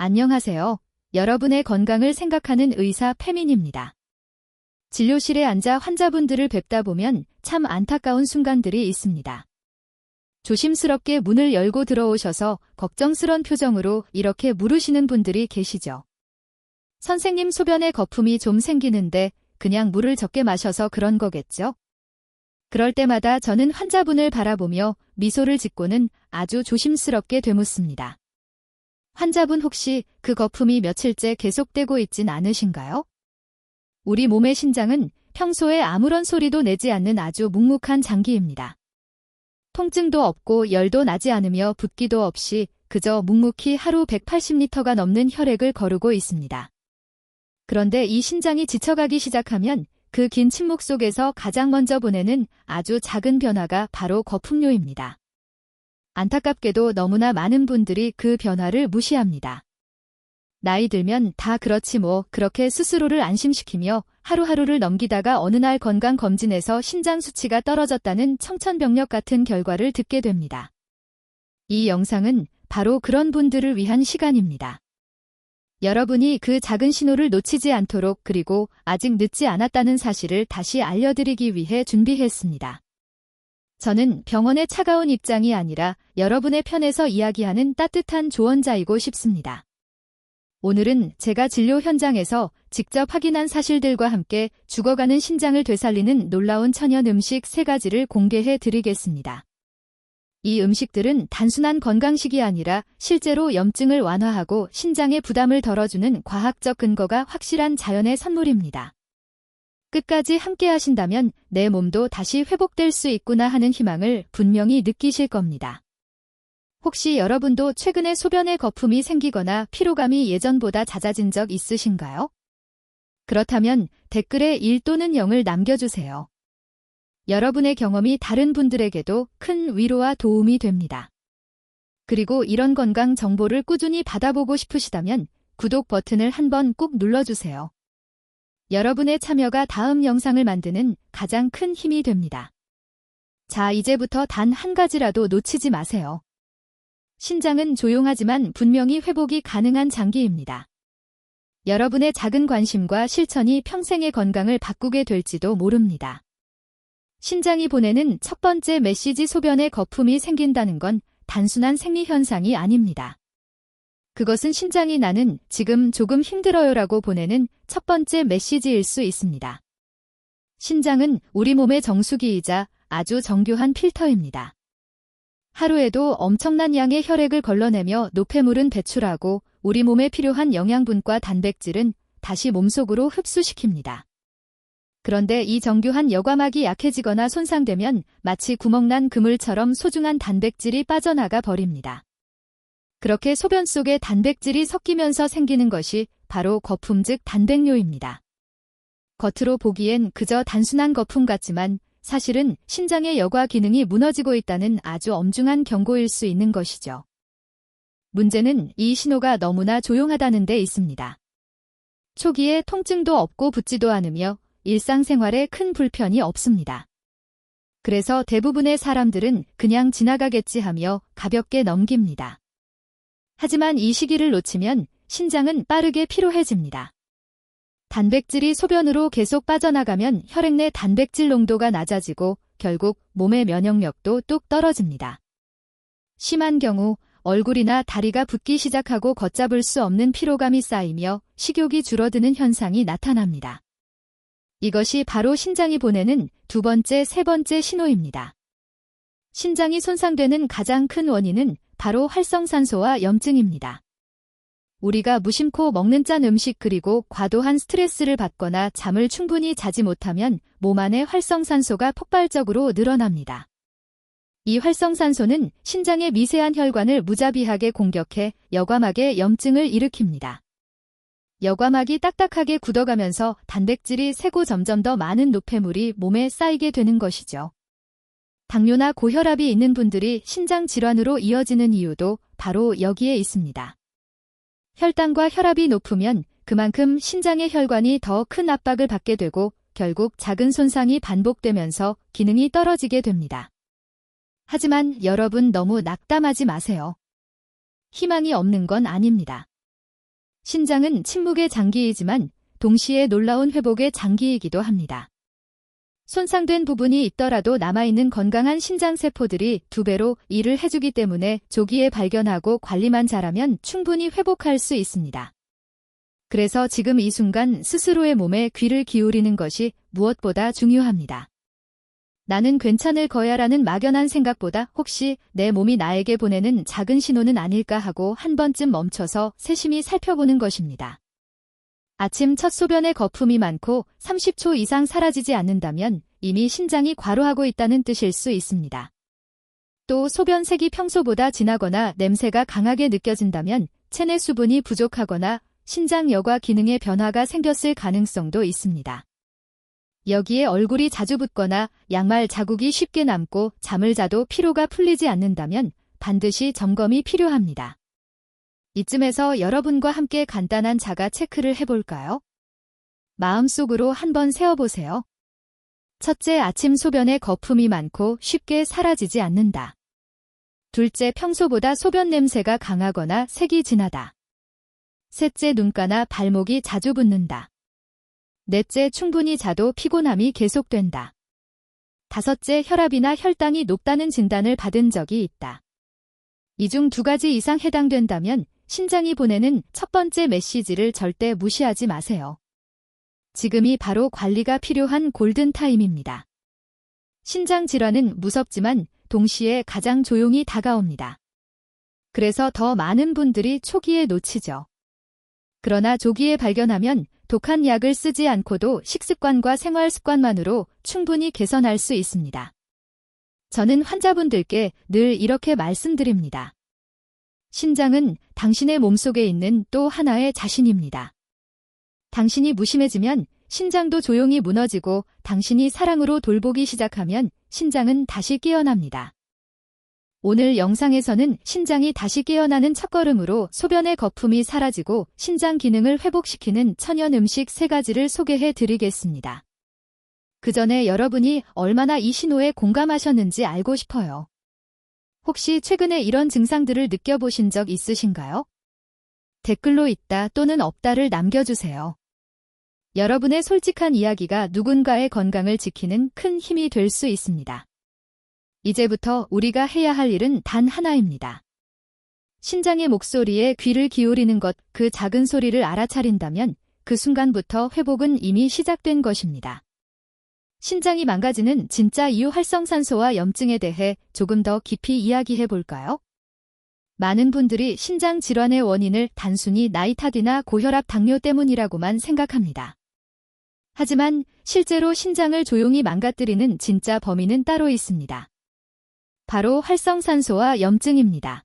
안녕하세요. 여러분의 건강을 생각하는 의사 패민입니다. 진료실에 앉아 환자분들을 뵙다 보면 참 안타까운 순간들이 있습니다. 조심스럽게 문을 열고 들어오셔서 걱정스런 표정으로 이렇게 물으시는 분들이 계시죠. 선생님, 소변에 거품이 좀 생기는데 그냥 물을 적게 마셔서 그런 거겠죠? 그럴 때마다 저는 환자분을 바라보며 미소를 짓고는 아주 조심스럽게 되묻습니다. 환자분, 혹시 그 거품이 며칠째 계속되고 있진 않으신가요? 우리 몸의 신장은 평소에 아무런 소리도 내지 않는 아주 묵묵한 장기입니다. 통증도 없고 열도 나지 않으며 붓기도 없이 그저 묵묵히 하루 180리터가 넘는 혈액을 거르고 있습니다. 그런데 이 신장이 지쳐가기 시작하면 그 긴 침묵 속에서 가장 먼저 보내는 아주 작은 변화가 바로 거품료입니다. 안타깝게도 너무나 많은 분들이 그 변화를 무시합니다. 나이 들면 다 그렇지 뭐, 그렇게 스스로를 안심시키며 하루하루를 넘기다가 어느 날 건강검진에서 신장 수치가 떨어졌다는 청천벽력 같은 결과를 듣게 됩니다. 이 영상은 바로 그런 분들을 위한 시간입니다. 여러분이 그 작은 신호를 놓치지 않도록, 그리고 아직 늦지 않았다는 사실을 다시 알려드리기 위해 준비했습니다. 저는 병원의 차가운 입장이 아니라 여러분의 편에서 이야기하는 따뜻한 조언자이고 싶습니다. 오늘은 제가 진료 현장에서 직접 확인한 사실들과 함께 죽어가는 신장을 되살리는 놀라운 천연 음식 3가지를 공개해 드리겠습니다. 이 음식들은 단순한 건강식이 아니라 실제로 염증을 완화하고 신장의 부담을 덜어주는 과학적 근거가 확실한 자연의 선물입니다. 끝까지 함께 하신다면 내 몸도 다시 회복될 수 있구나 하는 희망을 분명히 느끼실 겁니다. 혹시 여러분도 최근에 소변에 거품이 생기거나 피로감이 예전보다 잦아진 적 있으신가요? 그렇다면 댓글에 1 또는 0을 남겨주세요. 여러분의 경험이 다른 분들에게도 큰 위로와 도움이 됩니다. 그리고 이런 건강 정보를 꾸준히 받아보고 싶으시다면 구독 버튼을 한번 꾹 눌러주세요. 여러분의 참여가 다음 영상을 만드는 가장 큰 힘이 됩니다. 자, 이제부터 단 한 가지라도 놓치지 마세요. 신장은 조용하지만 분명히 회복이 가능한 장기입니다. 여러분의 작은 관심과 실천이 평생의 건강을 바꾸게 될지도 모릅니다. 신장이 보내는 첫 번째 메시지, 소변에 거품이 생긴다는 건 단순한 생리현상이 아닙니다. 그것은 신장이 나는 지금 조금 힘들어요라고 보내는 첫 번째 메시지일 수 있습니다. 신장은 우리 몸의 정수기이자 아주 정교한 필터입니다. 하루에도 엄청난 양의 혈액을 걸러내며 노폐물은 배출하고 우리 몸에 필요한 영양분과 단백질은 다시 몸속으로 흡수시킵니다. 그런데 이 정교한 여과막이 약해지거나 손상되면 마치 구멍난 그물처럼 소중한 단백질이 빠져나가 버립니다. 그렇게 소변 속에 단백질이 섞이면서 생기는 것이 바로 거품, 즉 단백뇨입니다. 겉으로 보기엔 그저 단순한 거품 같지만 사실은 신장의 여과 기능이 무너지고 있다는 아주 엄중한 경고일 수 있는 것이죠. 문제는 이 신호가 너무나 조용하다는 데 있습니다. 초기에 통증도 없고 붓지도 않으며 일상생활에 큰 불편이 없습니다. 그래서 대부분의 사람들은 그냥 지나가겠지 하며 가볍게 넘깁니다. 하지만 이 시기를 놓치면 신장은 빠르게 피로해집니다. 단백질이 소변으로 계속 빠져나가면 혈액 내 단백질 농도가 낮아지고 결국 몸의 면역력도 뚝 떨어집니다. 심한 경우 얼굴이나 다리가 붓기 시작하고 걷잡을 수 없는 피로감이 쌓이며 식욕이 줄어드는 현상이 나타납니다. 이것이 바로 신장이 보내는 2번째, 3번째 신호입니다. 신장이 손상되는 가장 큰 원인은 바로 활성산소와 염증입니다. 우리가 무심코 먹는 짠 음식, 그리고 과도한 스트레스를 받거나 잠을 충분히 자지 못하면 몸 안의 활성산소가 폭발적으로 늘어납니다. 이 활성산소는 신장의 미세한 혈관을 무자비하게 공격해 여과막에 염증을 일으킵니다. 여과막이 딱딱하게 굳어가면서 단백질이 새고 점점 더 많은 노폐물이 몸에 쌓이게 되는 것이죠. 당뇨나 고혈압이 있는 분들이 신장 질환으로 이어지는 이유도 바로 여기에 있습니다. 혈당과 혈압이 높으면 그만큼 신장의 혈관이 더 큰 압박을 받게 되고 결국 작은 손상이 반복되면서 기능이 떨어지게 됩니다. 하지만 여러분, 너무 낙담하지 마세요. 희망이 없는 건 아닙니다. 신장은 침묵의 장기이지만 동시에 놀라운 회복의 장기이기도 합니다. 손상된 부분이 있더라도 남아있는 건강한 신장세포들이 2배로 일을 해주기 때문에 조기에 발견하고 관리만 잘하면 충분히 회복할 수 있습니다. 그래서 지금 이 순간 스스로의 몸에 귀를 기울이는 것이 무엇보다 중요합니다. 나는 괜찮을 거야라는 막연한 생각보다 혹시 내 몸이 나에게 보내는 작은 신호는 아닐까 하고 한 번쯤 멈춰서 세심히 살펴보는 것입니다. 아침 첫 소변에 거품이 많고 30초 이상 사라지지 않는다면 이미 신장이 과로하고 있다는 뜻일 수 있습니다. 또 소변색이 평소보다 진하거나 냄새가 강하게 느껴진다면 체내 수분이 부족하거나 신장 여과 기능에 변화가 생겼을 가능성도 있습니다. 여기에 얼굴이 자주 붓거나 양말 자국이 쉽게 남고 잠을 자도 피로가 풀리지 않는다면 반드시 점검이 필요합니다. 이쯤에서 여러분과 함께 간단한 자가 체크를 해볼까요? 마음속으로 한번 세어보세요. 첫째, 아침 소변에 거품이 많고 쉽게 사라지지 않는다. 둘째, 평소보다 소변 냄새가 강하거나 색이 진하다. 셋째, 눈가나 발목이 자주 붓는다. 넷째, 충분히 자도 피곤함이 계속된다. 다섯째, 혈압이나 혈당이 높다는 진단을 받은 적이 있다. 이 중 2가지 이상 해당된다면 신장이 보내는 첫 번째 메시지를 절대 무시하지 마세요. 지금이 바로 관리가 필요한 골든타임입니다. 신장 질환은 무섭지만 동시에 가장 조용히 다가옵니다. 그래서 더 많은 분들이 초기에 놓치죠. 그러나 조기에 발견하면 독한 약을 쓰지 않고도 식습관과 생활 습관만으로 충분히 개선할 수 있습니다. 저는 환자분들께 늘 이렇게 말씀드립니다. 신장은 당신의 몸속에 있는 또 하나의 자신입니다. 당신이 무심해지면 신장도 조용히 무너지고 당신이 사랑으로 돌보기 시작하면 신장은 다시 깨어납니다. 오늘 영상에서는 신장이 다시 깨어나는 첫걸음으로 소변의 거품이 사라지고 신장 기능을 회복시키는 천연 음식 3가지를 소개해 드리겠습니다. 그 전에 여러분이 얼마나 이 신호에 공감하셨는지 알고 싶어요. 혹시 최근에 이런 증상들을 느껴보신 적 있으신가요? 댓글로 있다 또는 없다를 남겨주세요. 여러분의 솔직한 이야기가 누군가의 건강을 지키는 큰 힘이 될 수 있습니다. 이제부터 우리가 해야 할 일은 단 하나입니다. 신장의 목소리에 귀를 기울이는 것, 그 작은 소리를 알아차린다면 그 순간부터 회복은 이미 시작된 것입니다. 신장이 망가지는 진짜 이유, 활성산소와 염증에 대해 조금 더 깊이 이야기해 볼까요? 많은 분들이 신장 질환의 원인을 단순히 나이 탓이나 고혈압, 당뇨 때문이라고만 생각합니다. 하지만 실제로 신장을 조용히 망가뜨리는 진짜 범인은 따로 있습니다. 바로 활성산소와 염증입니다.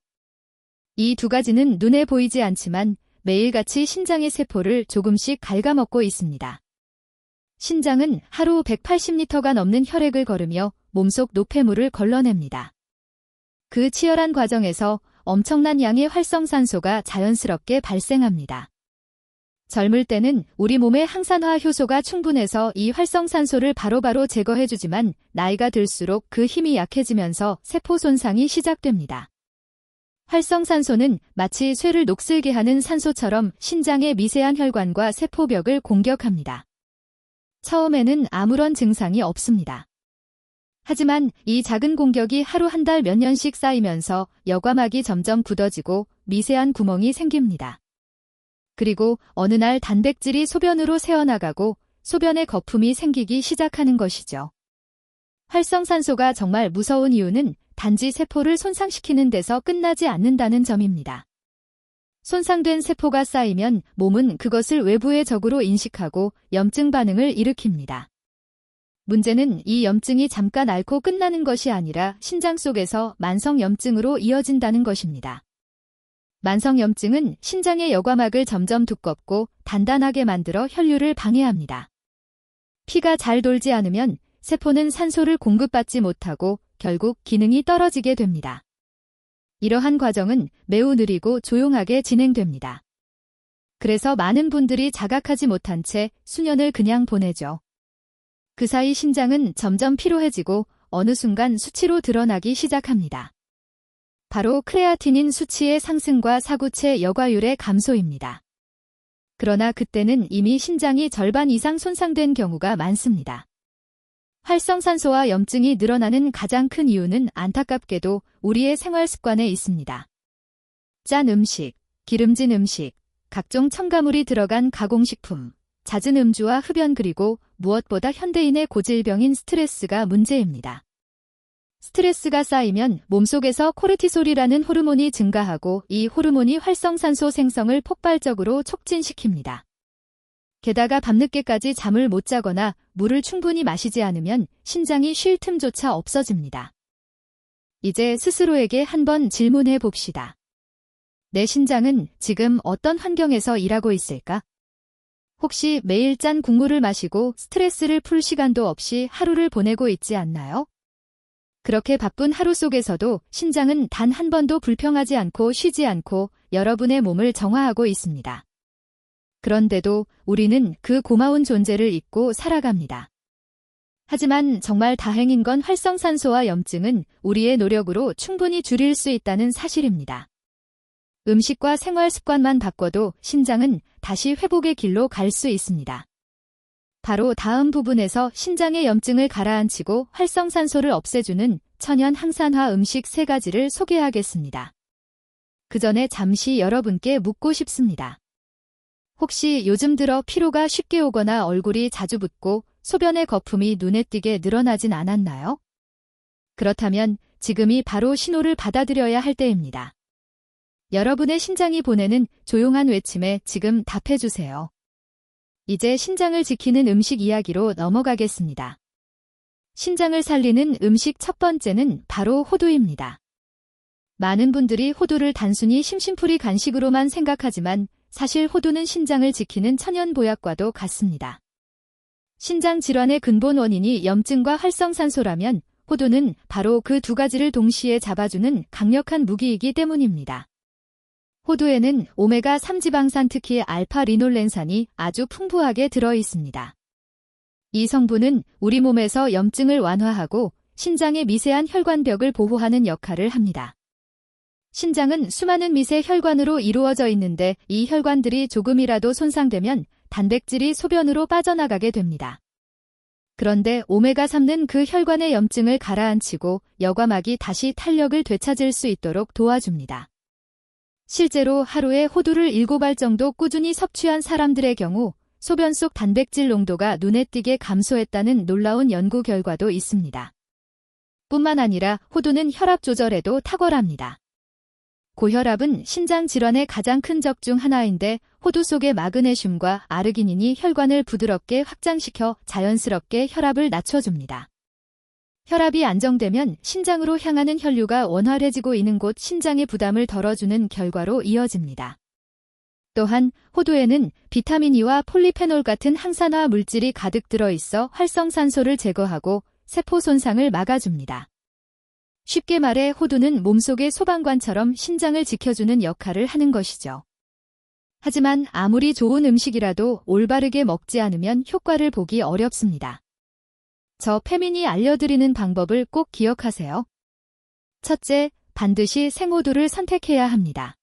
이 2가지는 눈에 보이지 않지만 매일같이 신장의 세포를 조금씩 갉아먹고 있습니다. 신장은 하루 180리터가 넘는 혈액을 거르며 몸속 노폐물을 걸러냅니다. 그 치열한 과정에서 엄청난 양의 활성산소가 자연스럽게 발생합니다. 젊을 때는 우리 몸의 항산화 효소가 충분해서 이 활성산소를 바로바로 제거해주지만 나이가 들수록 그 힘이 약해지면서 세포 손상이 시작됩니다. 활성산소는 마치 쇠를 녹슬게 하는 산소처럼 신장의 미세한 혈관과 세포벽을 공격합니다. 처음에는 아무런 증상이 없습니다. 하지만 이 작은 공격이 하루 한 달 몇 년씩 쌓이면서 여과막이 점점 굳어지고 미세한 구멍이 생깁니다. 그리고 어느 날 단백질이 소변으로 새어나가고 소변에 거품이 생기기 시작하는 것이죠. 활성산소가 정말 무서운 이유는 단지 세포를 손상시키는 데서 끝나지 않는다는 점입니다. 손상된 세포가 쌓이면 몸은 그것을 외부의 적으로 인식하고 염증 반응을 일으킵니다. 문제는 이 염증이 잠깐 앓고 끝나는 것이 아니라 신장 속에서 만성염증으로 이어진다는 것입니다. 만성염증은 신장의 여과막을 점점 두껍고 단단하게 만들어 혈류를 방해합니다. 피가 잘 돌지 않으면 세포는 산소를 공급받지 못하고 결국 기능이 떨어지게 됩니다. 이러한 과정은 매우 느리고 조용하게 진행됩니다. 그래서 많은 분들이 자각하지 못한 채 수년을 그냥 보내죠. 그 사이 신장은 점점 피로해지고 어느 순간 수치로 드러나기 시작합니다. 바로 크레아티닌 수치의 상승과 사구체 여과율의 감소입니다. 그러나 그때는 이미 신장이 절반 이상 손상된 경우가 많습니다. 활성산소와 염증이 늘어나는 가장 큰 이유는 안타깝게도 우리의 생활 습관에 있습니다. 짠 음식, 기름진 음식, 각종 첨가물이 들어간 가공식품, 잦은 음주와 흡연 그리고 무엇보다 현대인의 고질병인 스트레스가 문제입니다. 스트레스가 쌓이면 몸속에서 코르티솔이라는 호르몬이 증가하고 이 호르몬이 활성산소 생성을 폭발적으로 촉진시킵니다. 게다가 밤늦게까지 잠을 못 자거나 물을 충분히 마시지 않으면 신장이 쉴 틈조차 없어집니다. 이제 스스로에게 한번 질문해 봅시다. 내 신장은 지금 어떤 환경에서 일하고 있을까? 혹시 매일 짠 국물을 마시고 스트레스를 풀 시간도 없이 하루를 보내고 있지 않나요? 그렇게 바쁜 하루 속에서도 신장은 단 한 번도 불평하지 않고 쉬지 않고 여러분의 몸을 정화하고 있습니다. 그런데도 우리는 그 고마운 존재를 잊고 살아갑니다. 하지만 정말 다행인 건 활성산소와 염증은 우리의 노력으로 충분히 줄일 수 있다는 사실입니다. 음식과 생활 습관만 바꿔도 신장은 다시 회복의 길로 갈 수 있습니다. 바로 다음 부분에서 신장의 염증을 가라앉히고 활성산소를 없애주는 천연 항산화 음식 3가지를 소개하겠습니다. 그 전에 잠시 여러분께 묻고 싶습니다. 혹시 요즘 들어 피로가 쉽게 오거나 얼굴이 자주 붓고 소변의 거품이 눈에 띄게 늘어나진 않았나요? 그렇다면 지금이 바로 신호를 받아들여야 할 때입니다. 여러분의 신장이 보내는 조용한 외침에 지금 답해주세요. 이제 신장을 지키는 음식 이야기로 넘어가겠습니다. 신장을 살리는 음식 첫 번째는 바로 호두입니다. 많은 분들이 호두를 단순히 심심풀이 간식으로만 생각하지만 사실 호두는 신장을 지키는 천연 보약과도 같습니다. 신장 질환의 근본 원인이 염증과 활성산소라면 호두는 바로 그 2가지를 동시에 잡아주는 강력한 무기이기 때문입니다. 호두에는 오메가3 지방산 특히 알파-리놀렌산이 아주 풍부하게 들어 있습니다. 이 성분은 우리 몸에서 염증을 완화하고 신장의 미세한 혈관벽을 보호하는 역할을 합니다. 신장은 수많은 미세 혈관으로 이루어져 있는데 이 혈관들이 조금이라도 손상되면 단백질이 소변으로 빠져나가게 됩니다. 그런데 오메가3는 그 혈관의 염증을 가라앉히고 여과막이 다시 탄력을 되찾을 수 있도록 도와줍니다. 실제로 하루에 호두를 7알 정도 꾸준히 섭취한 사람들의 경우 소변 속 단백질 농도가 눈에 띄게 감소했다는 놀라운 연구 결과도 있습니다. 뿐만 아니라 호두는 혈압 조절에도 탁월합니다. 고혈압은 신장 질환의 가장 큰 적 중 하나인데 호두 속의 마그네슘과 아르기닌이 혈관을 부드럽게 확장시켜 자연스럽게 혈압을 낮춰줍니다. 혈압이 안정되면 신장으로 향하는 혈류가 원활해지고 이는 곳 신장의 부담을 덜어주는 결과로 이어집니다. 또한 호두에는 비타민 E와 폴리페놀 같은 항산화 물질이 가득 들어있어 활성산소를 제거하고 세포 손상을 막아줍니다. 쉽게 말해 호두는 몸속의 소방관처럼 신장을 지켜주는 역할을 하는 것이죠. 하지만 아무리 좋은 음식이라도 올바르게 먹지 않으면 효과를 보기 어렵습니다. 저 페민이 알려드리는 방법을 꼭 기억하세요. 첫째, 반드시 생호두를 선택해야 합니다.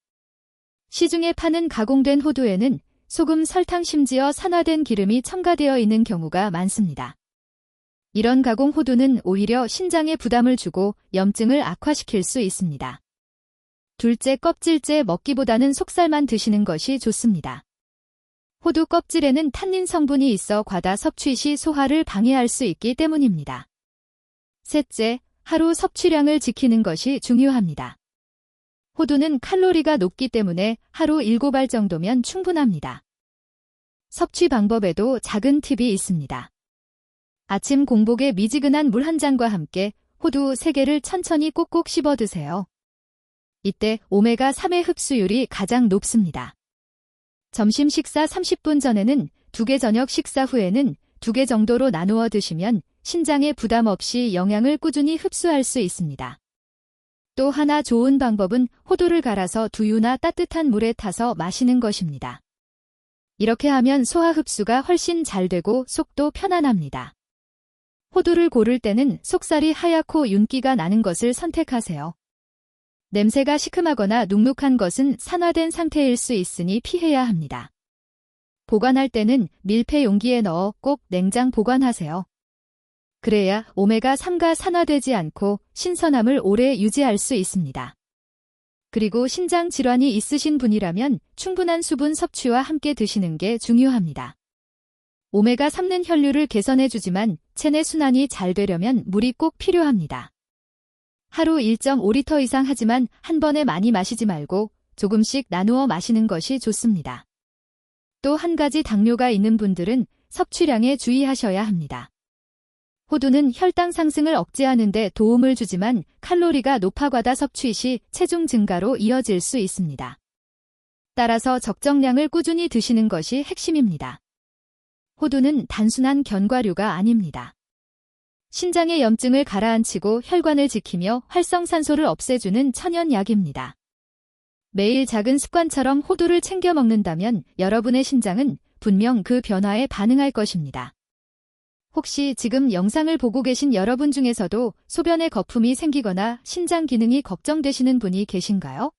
시중에 파는 가공된 호두에는 소금, 설탕 심지어 산화된 기름이 첨가되어 있는 경우가 많습니다. 이런 가공 호두는 오히려 신장에 부담을 주고 염증을 악화시킬 수 있습니다. 둘째, 껍질째 먹기보다는 속살만 드시는 것이 좋습니다. 호두 껍질에는 탄닌 성분이 있어 과다 섭취 시 소화를 방해할 수 있기 때문입니다. 셋째, 하루 섭취량을 지키는 것이 중요합니다. 호두는 칼로리가 높기 때문에 하루 7알 정도면 충분합니다. 섭취 방법에도 작은 팁이 있습니다. 아침 공복에 미지근한 물 한 잔과 함께 호두 3개를 천천히 꼭꼭 씹어 드세요. 이때 오메가3의 흡수율이 가장 높습니다. 점심 식사 30분 전에는 2개, 저녁 식사 후에는 2개 정도로 나누어 드시면 신장에 부담 없이 영양을 꾸준히 흡수할 수 있습니다. 또 하나 좋은 방법은 호두를 갈아서 두유나 따뜻한 물에 타서 마시는 것입니다. 이렇게 하면 소화 흡수가 훨씬 잘 되고 속도 편안합니다. 호두를 고를 때는 속살이 하얗고 윤기가 나는 것을 선택하세요. 냄새가 시큼하거나 눅눅한 것은 산화된 상태일 수 있으니 피해야 합니다. 보관할 때는 밀폐 용기에 넣어 꼭 냉장 보관하세요. 그래야 오메가3가 산화되지 않고 신선함을 오래 유지할 수 있습니다. 그리고 신장 질환이 있으신 분이라면 충분한 수분 섭취와 함께 드시는 게 중요합니다. 오메가3는 혈류를 개선해주지만 체내 순환이 잘 되려면 물이 꼭 필요합니다. 하루 1.5리터 이상 하지만 한 번에 많이 마시지 말고 조금씩 나누어 마시는 것이 좋습니다. 또 한 가지 당뇨가 있는 분들은 섭취량에 주의하셔야 합니다. 호두는 혈당 상승을 억제하는 데 도움을 주지만 칼로리가 높아 과다 섭취 시 체중 증가로 이어질 수 있습니다. 따라서 적정량을 꾸준히 드시는 것이 핵심입니다. 호두는 단순한 견과류가 아닙니다. 신장의 염증을 가라앉히고 혈관을 지키며 활성산소를 없애주는 천연약입니다. 매일 작은 습관처럼 호두를 챙겨 먹는다면 여러분의 신장은 분명 그 변화에 반응할 것입니다. 혹시 지금 영상을 보고 계신 여러분 중에서도 소변에 거품이 생기거나 신장 기능이 걱정되시는 분이 계신가요?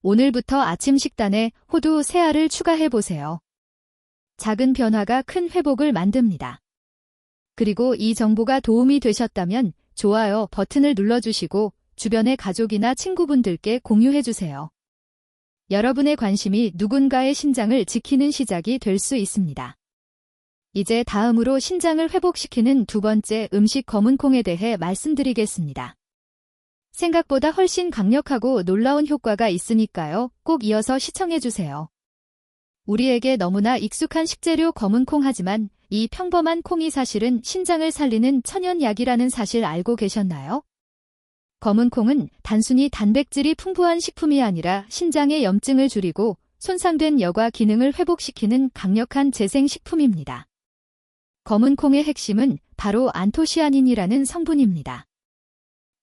오늘부터 아침 식단에 호두 3알을 추가해 보세요. 작은 변화가 큰 회복을 만듭니다. 그리고 이 정보가 도움이 되셨다면 좋아요 버튼을 눌러주시고 주변의 가족이나 친구분들께 공유해주세요. 여러분의 관심이 누군가의 신장을 지키는 시작이 될 수 있습니다. 이제 다음으로 신장을 회복시키는 두 번째 음식 검은콩에 대해 말씀드리겠습니다. 생각보다 훨씬 강력하고 놀라운 효과가 있으니까요. 꼭 이어서 시청해주세요. 우리에게 너무나 익숙한 식재료 검은콩 하지만 이 평범한 콩이 사실은 신장을 살리는 천연약이라는 사실 알고 계셨나요? 검은콩은 단순히 단백질이 풍부한 식품이 아니라 신장의 염증을 줄이고 손상된 여과 기능을 회복시키는 강력한 재생식품입니다. 검은콩의 핵심은 바로 안토시아닌이라는 성분입니다.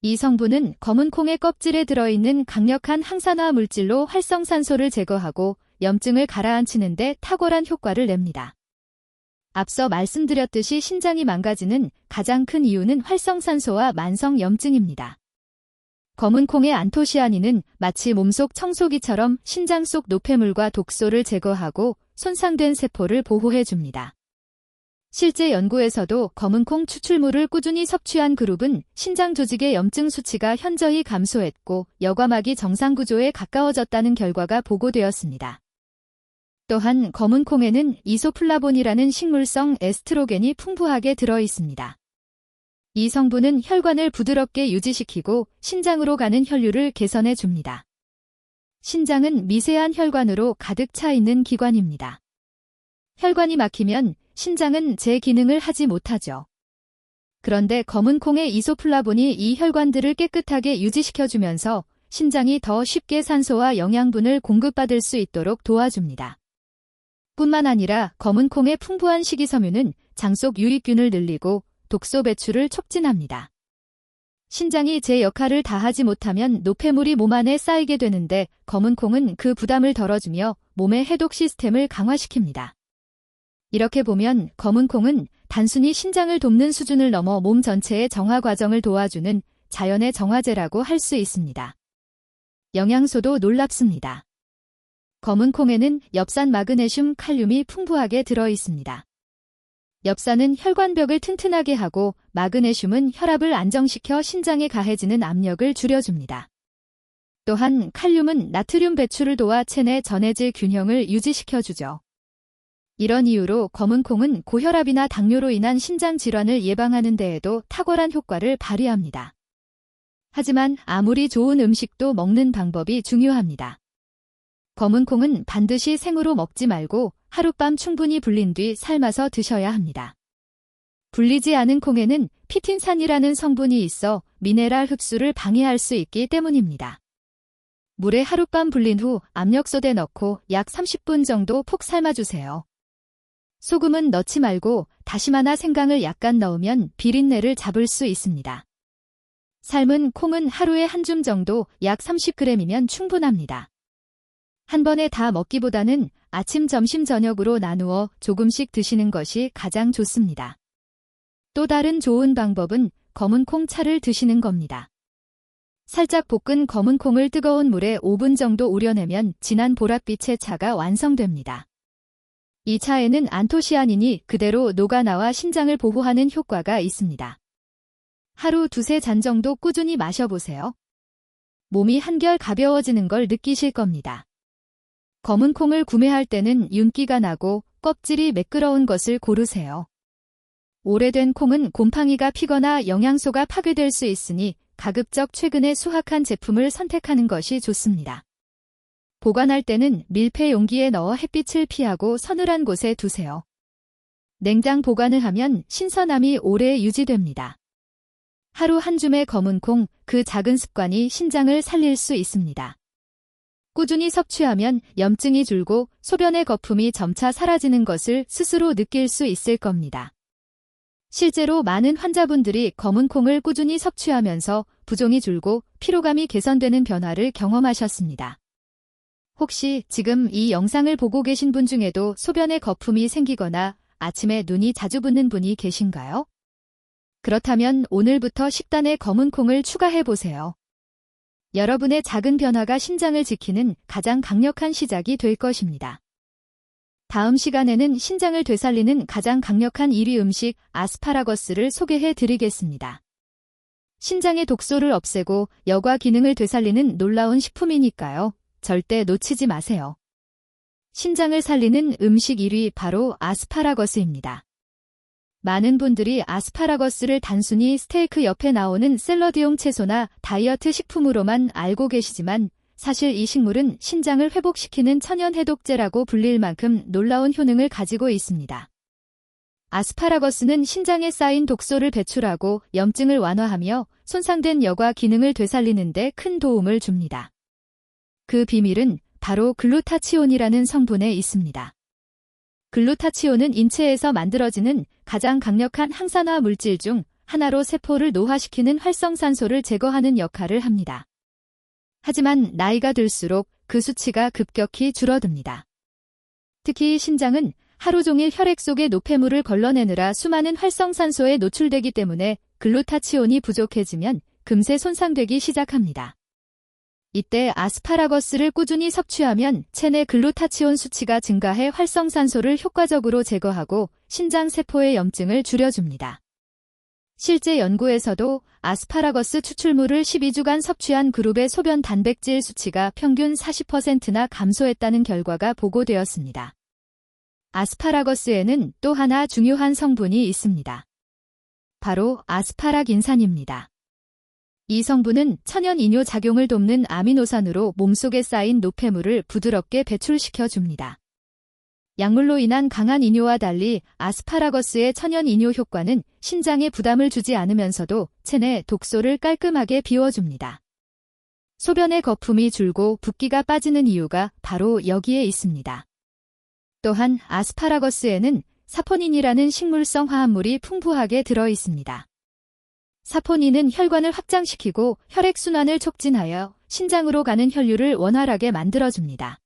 이 성분은 검은콩의 껍질에 들어있는 강력한 항산화 물질로 활성산소를 제거하고 염증을 가라앉히는 데 탁월한 효과를 냅니다. 앞서 말씀드렸듯이 신장이 망가지는 가장 큰 이유는 활성산소와 만성 염증입니다. 검은콩의 안토시아닌은 마치 몸속 청소기처럼 신장 속 노폐물과 독소를 제거하고 손상된 세포를 보호해줍니다. 실제 연구에서도 검은콩 추출물을 꾸준히 섭취한 그룹은 신장 조직의 염증 수치가 현저히 감소했고 여과막이 정상 구조에 가까워졌다는 결과가 보고되었습니다. 또한 검은콩에는 이소플라본이라는 식물성 에스트로겐이 풍부하게 들어있습니다. 이 성분은 혈관을 부드럽게 유지시키고 신장으로 가는 혈류를 개선해 줍니다. 신장은 미세한 혈관으로 가득 차 있는 기관입니다. 혈관이 막히면 신장은 제 기능을 하지 못하죠. 그런데 검은콩의 이소플라본이 이 혈관들을 깨끗하게 유지시켜주면서 신장이 더 쉽게 산소와 영양분을 공급받을 수 있도록 도와줍니다. 뿐만 아니라 검은콩의 풍부한 식이섬유는 장 속 유익균을 늘리고 독소 배출을 촉진합니다. 신장이 제 역할을 다하지 못하면 노폐물이 몸 안에 쌓이게 되는데 검은콩은 그 부담을 덜어주며 몸의 해독 시스템을 강화시킵니다. 이렇게 보면 검은콩은 단순히 신장을 돕는 수준을 넘어 몸 전체의 정화 과정을 도와주는 자연의 정화제라고 할 수 있습니다. 영양소도 놀랍습니다. 검은콩에는 엽산, 마그네슘, 칼륨이 풍부하게 들어있습니다. 엽산은 혈관벽을 튼튼하게 하고 마그네슘은 혈압을 안정시켜 신장에 가해지는 압력을 줄여줍니다. 또한 칼륨은 나트륨 배출을 도와 체내 전해질 균형을 유지시켜주죠. 이런 이유로 검은콩은 고혈압이나 당뇨로 인한 신장 질환을 예방하는 데에도 탁월한 효과를 발휘합니다. 하지만 아무리 좋은 음식도 먹는 방법이 중요합니다. 검은콩은 반드시 생으로 먹지 말고 하룻밤 충분히 불린 뒤 삶아서 드셔야 합니다. 불리지 않은 콩에는 피틴산이라는 성분이 있어 미네랄 흡수를 방해할 수 있기 때문입니다. 물에 하룻밤 불린 후 압력솥에 넣고 약 30분 정도 푹 삶아주세요. 소금은 넣지 말고 다시마나 생강을 약간 넣으면 비린내를 잡을 수 있습니다. 삶은 콩은 하루에 한 줌 정도 약 30g이면 충분합니다. 한 번에 다 먹기보다는 아침, 점심, 저녁으로 나누어 조금씩 드시는 것이 가장 좋습니다. 또 다른 좋은 방법은 검은콩 차를 드시는 겁니다. 살짝 볶은 검은콩을 뜨거운 물에 5분 정도 우려내면 진한 보랏빛의 차가 완성됩니다. 이 차에는 안토시아닌이 그대로 녹아나와 신장을 보호하는 효과가 있습니다. 하루 두세 잔 정도 꾸준히 마셔보세요. 몸이 한결 가벼워지는 걸 느끼실 겁니다. 검은 콩을 구매할 때는 윤기가 나고 껍질이 매끄러운 것을 고르세요. 오래된 콩은 곰팡이가 피거나 영양소가 파괴될 수 있으니 가급적 최근에 수확한 제품을 선택하는 것이 좋습니다. 보관할 때는 밀폐 용기에 넣어 햇빛을 피하고 서늘한 곳에 두세요. 냉장 보관을 하면 신선함이 오래 유지됩니다. 하루 한 줌의 검은 콩, 그 작은 습관이 신장을 살릴 수 있습니다. 꾸준히 섭취하면 염증이 줄고 소변의 거품이 점차 사라지는 것을 스스로 느낄 수 있을 겁니다. 실제로 많은 환자분들이 검은 콩을 꾸준히 섭취하면서 부종이 줄고 피로감이 개선되는 변화를 경험하셨습니다. 혹시 지금 이 영상을 보고 계신 분 중에도 소변에 거품이 생기거나 아침에 눈이 자주 붓는 분이 계신가요? 그렇다면 오늘부터 식단에 검은 콩을 추가해보세요. 여러분의 작은 변화가 신장을 지키는 가장 강력한 시작이 될 것입니다. 다음 시간에는 신장을 되살리는 가장 강력한 1위 음식 아스파라거스를 소개해 드리겠습니다. 신장의 독소를 없애고 여과 기능을 되살리는 놀라운 식품이니까요. 절대 놓치지 마세요. 신장을 살리는 음식 1위 바로 아스파라거스입니다. 많은 분들이 아스파라거스를 단순히 스테이크 옆에 나오는 샐러드용 채소나 다이어트 식품으로만 알고 계시지만 사실 이 식물은 신장을 회복시키는 천연 해독제라고 불릴 만큼 놀라운 효능을 가지고 있습니다. 아스파라거스는 신장에 쌓인 독소를 배출하고 염증을 완화하며 손상된 여과 기능을 되살리는 데 큰 도움을 줍니다. 그 비밀은 바로 글루타치온이라는 성분에 있습니다. 글루타치온은 인체에서 만들어지는 가장 강력한 항산화 물질 중 하나로 세포를 노화시키는 활성산소를 제거하는 역할을 합니다. 하지만 나이가 들수록 그 수치가 급격히 줄어듭니다. 특히 신장은 하루 종일 혈액 속의 노폐물을 걸러내느라 수많은 활성산소에 노출되기 때문에 글루타치온이 부족해지면 금세 손상되기 시작합니다. 이때 아스파라거스를 꾸준히 섭취하면 체내 글루타치온 수치가 증가해 활성산소를 효과적으로 제거하고 신장 세포의 염증을 줄여줍니다. 실제 연구에서도 아스파라거스 추출물을 12주간 섭취한 그룹의 소변 단백질 수치가 평균 40%나 감소했다는 결과가 보고되었습니다. 아스파라거스에는 또 하나 중요한 성분이 있습니다. 바로 아스파라긴산입니다. 이 성분은 천연 이뇨 작용을 돕는 아미노산으로 몸속에 쌓인 노폐물을 부드럽게 배출시켜줍니다. 약물로 인한 강한 이뇨와 달리 아스파라거스의 천연 이뇨 효과는 신장에 부담을 주지 않으면서도 체내 독소를 깔끔하게 비워줍니다. 소변의 거품이 줄고 붓기가 빠지는 이유가 바로 여기에 있습니다. 또한 아스파라거스에는 사포닌이라는 식물성 화합물이 풍부하게 들어있습니다. 사포닌은 혈관을 확장시키고 혈액순환을 촉진하여 신장으로 가는 혈류를 원활하게 만들어줍니다.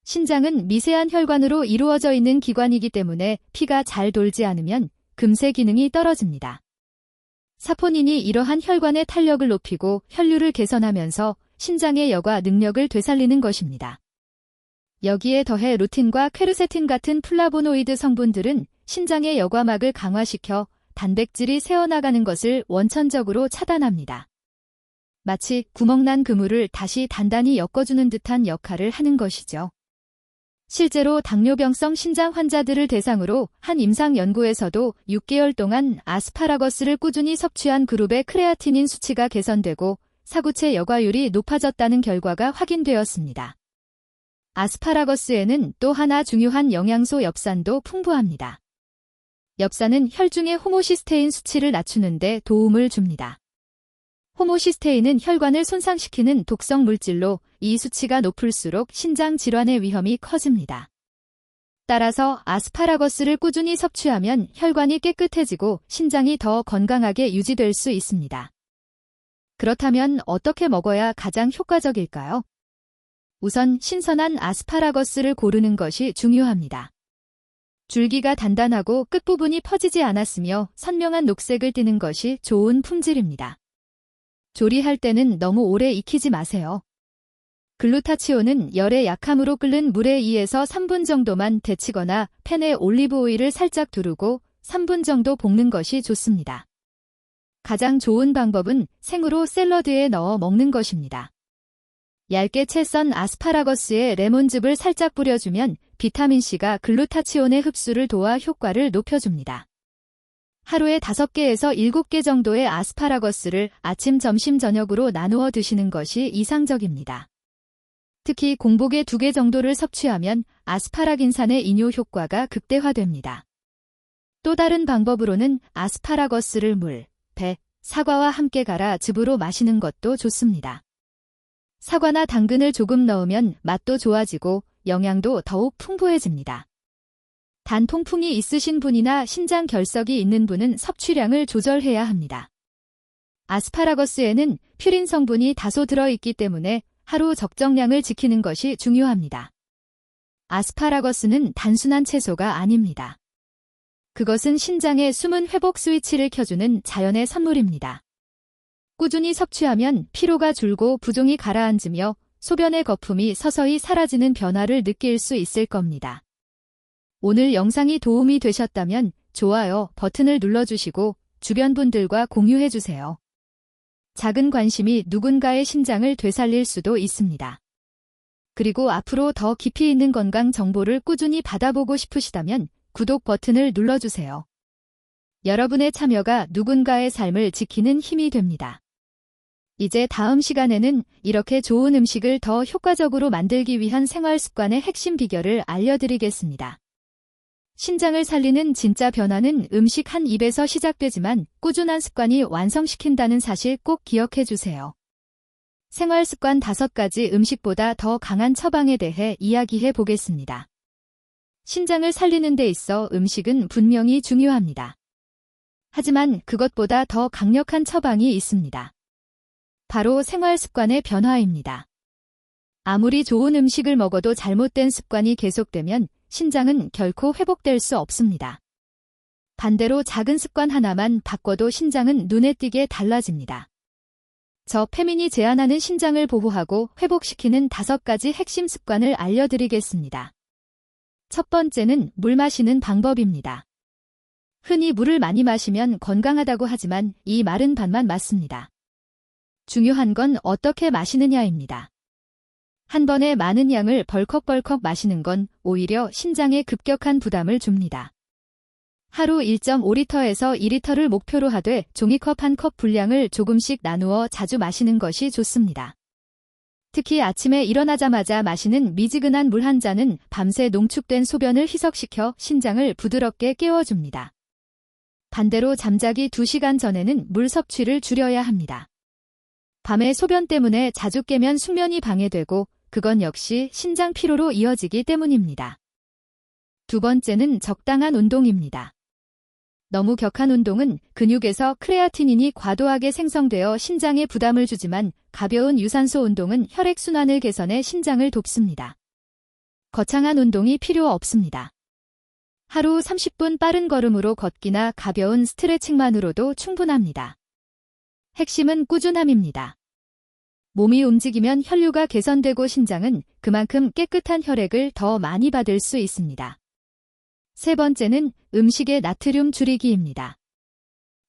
신장은 미세한 혈관으로 이루어져 있는 기관이기 때문에 피가 잘 돌지 않으면 금세 기능이 떨어집니다. 사포닌이 이러한 혈관의 탄력을 높이고 혈류를 개선하면서 신장의 여과 능력을 되살리는 것입니다. 여기에 더해 루틴과 퀘르세틴 같은 플라보노이드 성분들은 신장의 여과막을 강화시켜 단백질이 새어나가는 것을 원천적으로 차단합니다. 마치 구멍난 그물을 다시 단단히 엮어주는 듯한 역할을 하는 것이죠. 실제로 당뇨병성 신장 환자들을 대상으로 한 임상 연구에서도 6개월 동안 아스파라거스를 꾸준히 섭취한 그룹의 크레아티닌 수치가 개선되고 사구체 여과율이 높아졌다는 결과가 확인되었습니다. 아스파라거스에는 또 하나 중요한 영양소 엽산도 풍부합니다. 엽산은 혈중의 호모시스테인 수치를 낮추는 데 도움을 줍니다. 호모시스테인은 혈관을 손상시키는 독성 물질로 이 수치가 높을수록 신장 질환의 위험이 커집니다. 따라서 아스파라거스를 꾸준히 섭취하면 혈관이 깨끗해지고 신장이 더 건강하게 유지될 수 있습니다. 그렇다면 어떻게 먹어야 가장 효과적일까요? 우선 신선한 아스파라거스를 고르는 것이 중요합니다. 줄기가 단단하고 끝부분이 퍼지지 않았으며 선명한 녹색을 띠는 것이 좋은 품질입니다. 조리할 때는 너무 오래 익히지 마세요. 글루타치온은 열에 약함으로 끓는 물에 2에서 3분 정도만 데치거나 팬에 올리브 오일을 살짝 두르고 3분 정도 볶는 것이 좋습니다. 가장 좋은 방법은 생으로 샐러드에 넣어 먹는 것입니다. 얇게 채 썬 아스파라거스에 레몬즙을 살짝 뿌려주면 비타민C가 글루타치온의 흡수를 도와 효과를 높여줍니다. 하루에 5개에서 7개 정도의 아스파라거스를 아침, 점심, 저녁으로 나누어 드시는 것이 이상적입니다. 특히 공복에 2개 정도를 섭취하면 아스파라긴산의 이뇨 효과가 극대화됩니다. 또 다른 방법으로는 아스파라거스를 물, 배, 사과와 함께 갈아 즙으로 마시는 것도 좋습니다. 사과나 당근을 조금 넣으면 맛도 좋아지고 영양도 더욱 풍부해집니다. 단 통풍이 있으신 분이나 신장 결석이 있는 분은 섭취량을 조절해야 합니다. 아스파라거스에는 퓨린 성분이 다소 들어있기 때문에 하루 적정량을 지키는 것이 중요합니다. 아스파라거스는 단순한 채소가 아닙니다. 그것은 신장의 숨은 회복 스위치를 켜주는 자연의 선물입니다. 꾸준히 섭취하면 피로가 줄고 부종이 가라앉으며 소변의 거품이 서서히 사라지는 변화를 느낄 수 있을 겁니다. 오늘 영상이 도움이 되셨다면 좋아요 버튼을 눌러주시고 주변 분들과 공유해주세요. 작은 관심이 누군가의 신장을 되살릴 수도 있습니다. 그리고 앞으로 더 깊이 있는 건강 정보를 꾸준히 받아보고 싶으시다면 구독 버튼을 눌러주세요. 여러분의 참여가 누군가의 삶을 지키는 힘이 됩니다. 이제 다음 시간에는 이렇게 좋은 음식을 더 효과적으로 만들기 위한 생활 습관의 핵심 비결을 알려드리겠습니다. 신장을 살리는 진짜 변화는 음식 한 입에서 시작되지만 꾸준한 습관이 완성시킨다는 사실 꼭 기억해 주세요. 생활 습관 5가지 음식보다 더 강한 처방에 대해 이야기해 보겠습니다. 신장을 살리는 데 있어 음식은 분명히 중요합니다. 하지만 그것보다 더 강력한 처방이 있습니다. 바로 생활 습관의 변화입니다. 아무리 좋은 음식을 먹어도 잘못된 습관이 계속되면 신장은 결코 회복될 수 없습니다. 반대로 작은 습관 하나만 바꿔도 신장은 눈에 띄게 달라집니다. 저 페민이 제안하는 신장을 보호하고 회복시키는 5가지 핵심 습관을 알려드리겠습니다. 첫 번째는 물 마시는 방법입니다. 흔히 물을 많이 마시면 건강하다고 하지만 이 말은 반만 맞습니다. 중요한 건 어떻게 마시느냐입니다. 한 번에 많은 양을 벌컥벌컥 마시는 건 오히려 신장에 급격한 부담을 줍니다. 하루 1.5리터에서 2리터를 목표로 하되 종이컵 1컵 분량을 조금씩 나누어 자주 마시는 것이 좋습니다. 특히 아침에 일어나자마자 마시는 미지근한 물 한 잔은 밤새 농축된 소변을 희석시켜 신장을 부드럽게 깨워줍니다. 반대로 잠자기 2시간 전에는 물 섭취를 줄여야 합니다. 밤에 소변 때문에 자주 깨면 숙면이 방해되고 그건 역시 신장 피로로 이어지기 때문입니다. 두 번째는 적당한 운동입니다. 너무 격한 운동은 근육에서 크레아티닌이 과도하게 생성되어 신장에 부담을 주지만 가벼운 유산소 운동은 혈액순환을 개선해 신장을 돕습니다. 거창한 운동이 필요 없습니다. 하루 30분 빠른 걸음으로 걷기나 가벼운 스트레칭만으로도 충분합니다. 핵심은 꾸준함입니다. 몸이 움직이면 혈류가 개선되고 신장은 그만큼 깨끗한 혈액을 더 많이 받을 수 있습니다. 세 번째는 음식의 나트륨 줄이기입니다.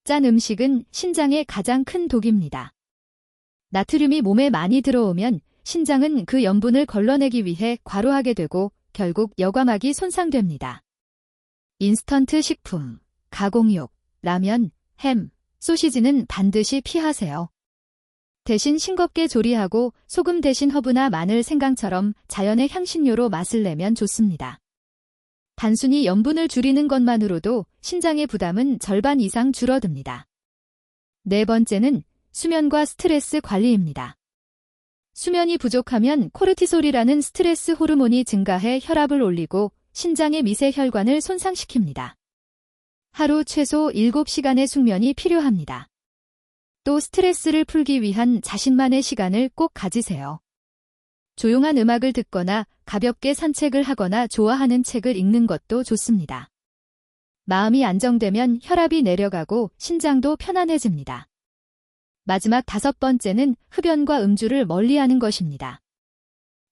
짠 음식은 신장의 가장 큰 독입니다. 나트륨이 몸에 많이 들어오면 신장은 그 염분을 걸러내기 위해 과로하게 되고 결국 여과막이 손상됩니다. 인스턴트 식품, 가공육, 라면, 햄, 소시지는 반드시 피하세요. 대신 싱겁게 조리하고 소금 대신 허브나 마늘, 생강처럼 자연의 향신료로 맛을 내면 좋습니다. 단순히 염분을 줄이는 것만으로도 신장의 부담은 절반 이상 줄어듭니다. 네 번째는 수면과 스트레스 관리입니다. 수면이 부족하면 코르티솔이라는 스트레스 호르몬이 증가해 혈압을 올리고 신장의 미세 혈관을 손상시킵니다. 하루 최소 7시간의 숙면이 필요합니다. 또 스트레스를 풀기 위한 자신만의 시간을 꼭 가지세요. 조용한 음악을 듣거나 가볍게 산책을 하거나 좋아하는 책을 읽는 것도 좋습니다. 마음이 안정되면 혈압이 내려가고 신장도 편안해집니다. 마지막 5번째는 흡연과 음주를 멀리하는 것입니다.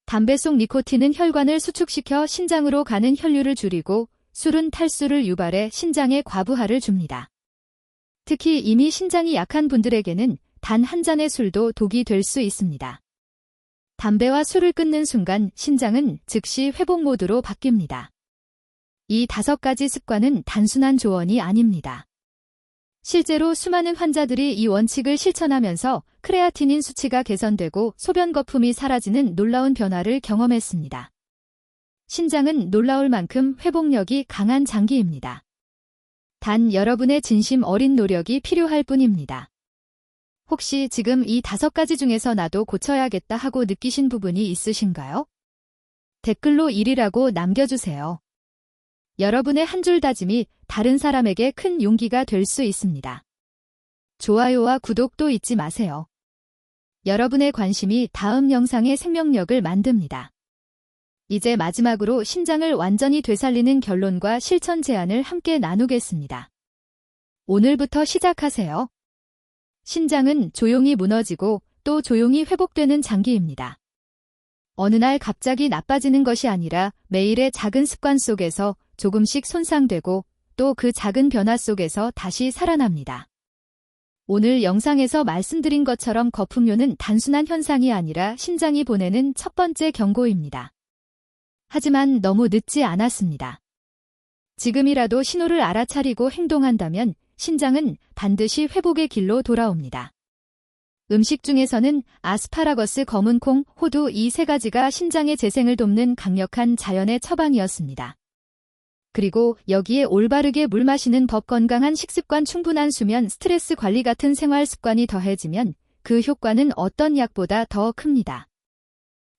담배 속 니코틴은 혈관을 수축시켜 신장으로 가는 혈류를 줄이고 술은 탈수를 유발해 신장에 과부하를 줍니다. 특히 이미 신장이 약한 분들에게는 단 한 잔의 술도 독이 될 수 있습니다. 담배와 술을 끊는 순간 신장은 즉시 회복 모드로 바뀝니다. 이 5가지 습관은 단순한 조언이 아닙니다. 실제로 수많은 환자들이 이 원칙을 실천하면서 크레아티닌 수치가 개선되고 소변 거품이 사라지는 놀라운 변화를 경험했습니다. 신장은 놀라울 만큼 회복력이 강한 장기입니다. 단 여러분의 진심 어린 노력이 필요할 뿐입니다. 혹시 지금 이 5가지 중에서 나도 고쳐야겠다 하고 느끼신 부분이 있으신가요? 댓글로 1이라고 남겨주세요. 여러분의 한 줄 다짐이 다른 사람에게 큰 용기가 될 수 있습니다. 좋아요와 구독도 잊지 마세요. 여러분의 관심이 다음 영상의 생명력을 만듭니다. 이제 마지막으로 신장을 완전히 되살리는 결론과 실천 제안을 함께 나누겠습니다. 오늘부터 시작하세요. 신장은 조용히 무너지고 또 조용히 회복되는 장기입니다. 어느 날 갑자기 나빠지는 것이 아니라 매일의 작은 습관 속에서 조금씩 손상되고 또 그 작은 변화 속에서 다시 살아납니다. 오늘 영상에서 말씀드린 것처럼 거품료는 단순한 현상이 아니라 신장이 보내는 첫 번째 경고입니다. 하지만 너무 늦지 않았습니다. 지금이라도 신호를 알아차리고 행동한다면 신장은 반드시 회복의 길로 돌아옵니다. 음식 중에서는 아스파라거스, 검은콩, 호두 이 3가지가 신장의 재생을 돕는 강력한 자연의 처방이었습니다. 그리고 여기에 올바르게 물 마시는 법, 건강한 식습관, 충분한 수면, 스트레스 관리 같은 생활 습관이 더해지면 그 효과는 어떤 약보다 더 큽니다.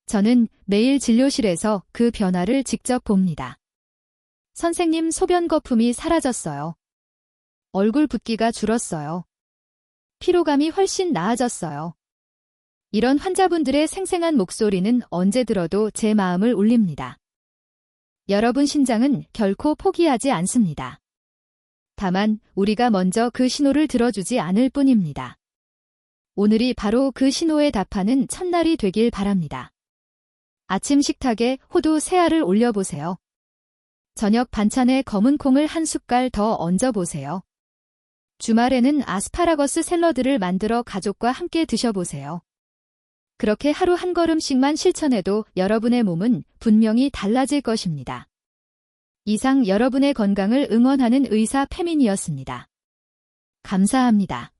저는 매일 진료실에서 그 변화를 직접 봅니다. 선생님, 소변 거품이 사라졌어요. 얼굴 붓기가 줄었어요. 피로감이 훨씬 나아졌어요. 이런 환자분들의 생생한 목소리는 언제 들어도 제 마음을 울립니다. 여러분 신장은 결코 포기하지 않습니다. 다만 우리가 먼저 그 신호를 들어주지 않을 뿐입니다. 오늘이 바로 그 신호에 답하는 첫날이 되길 바랍니다. 아침 식탁에 호두 3알을 올려보세요. 저녁 반찬에 검은콩을 한 숟갈 더 얹어보세요. 주말에는 아스파라거스 샐러드를 만들어 가족과 함께 드셔보세요. 그렇게 하루 한 걸음씩만 실천해도 여러분의 몸은 분명히 달라질 것입니다. 이상 여러분의 건강을 응원하는 의사 페민이었습니다. 감사합니다.